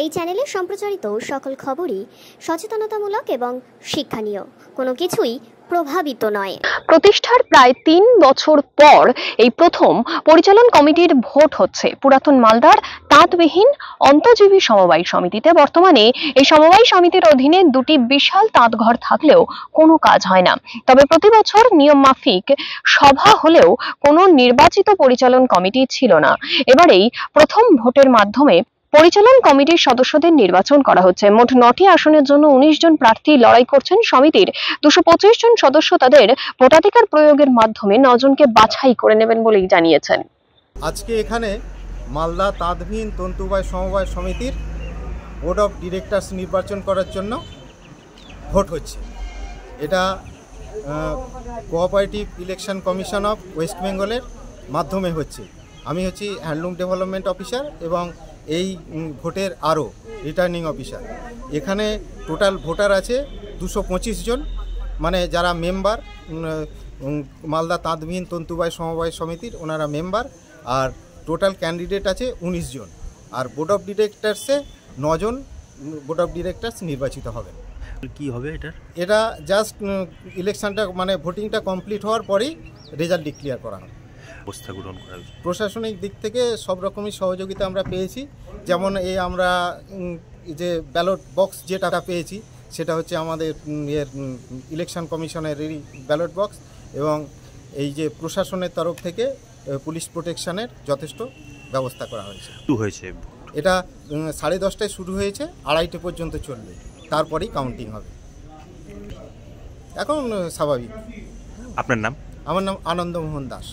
এই চ্যানেলে সম্প্রচারিত সকল খবরই সচেতনতামূলক এবং শিক্ষণীয়, কোনো কিছুই প্রভাবিত নয়। প্রতিষ্ঠার প্রায় ৩ বছর পর এই প্রথম পরিচালন কমিটির ভোট হচ্ছে পুরাতন মালদার তাঁতবিহীন অন্তজীবী সমবায় সমিতিতে। বর্তমানে এই সমবায় সমিতির অধীনে দুটি বিশাল তাঁতঘর থাকলেও কোনো কাজ হয় না। তবে প্রতি বছর নিয়ম মাফিক সভা হলেও কোনো নির্বাচিত পরিচালন কমিটি ছিল না। এবারেই প্রথম ভোটের মাধ্যমে পরিচালন কমিটির সদস্যদের নির্বাচন করা হচ্ছে। মোট ৯টি আসনের জন্য ১৯ জন প্রার্থী লড়াই করছেন। সমিতির ২২৫ জন সদস্য তাদের ভোটাধিকার প্রয়োগের মাধ্যমে ৯ জনকে বাছাই করে নেবেন বলেই জানিয়েছেন। আজকে এখানে মালদা তাঁতবিহীন তন্তুবায় সমবায় সমিতির বোর্ড অফ ডিরেক্টরস নির্বাচন করার জন্য ভোট হচ্ছে। এটা cooperative election commission of West বেঙ্গলের মাধ্যমে হচ্ছে। আমি হচ্ছি হ্যান্ডলুম ডেভেলপমেন্ট অফিসার এবং এই ভোটের আরও রিটার্নিং অফিসার। এখানে টোটাল ভোটার আছে ২২৫ জন, মানে যারা মেম্বার মালদা তাঁতবিহীন তন্তুবায় সমবায় সমিতির, ওনারা মেম্বার। আর টোটাল ক্যান্ডিডেট আছে ১৯ জন। আর বোর্ড অফ ডিরেক্টরসে ৯ জন বোর্ড অফ ডিরেক্টরস নির্বাচিত হবেন। কি হবে এটা জাস্ট ইলেকশনটা মানে ভোটিংটা কমপ্লিট হওয়ার পরেই রেজাল্ট ডিক্লেয়ার করা হবে। ব্যবস্থা গ্রহণ করা হয়েছে প্রশাসনিক দিক থেকে সব রকমই সহযোগিতা আমরা পেয়েছি। যেমন আমরা যে ব্যালট বক্স যেটা পেয়েছি সেটা হচ্ছে আমাদের ইলেকশন কমিশনের ব্যালট বক্স, এবং এই যে প্রশাসনের তরফ থেকে পুলিশ প্রোটেকশনের যথেষ্ট ব্যবস্থা করা হয়েছে। এটা 10:30টায় শুরু হয়েছে, 2:30 পর্যন্ত চলবে, তারপরেই কাউন্টিং হবে। এখন স্বাভাবিক। আপনার নাম? আমার নাম আনন্দমোহন দাস।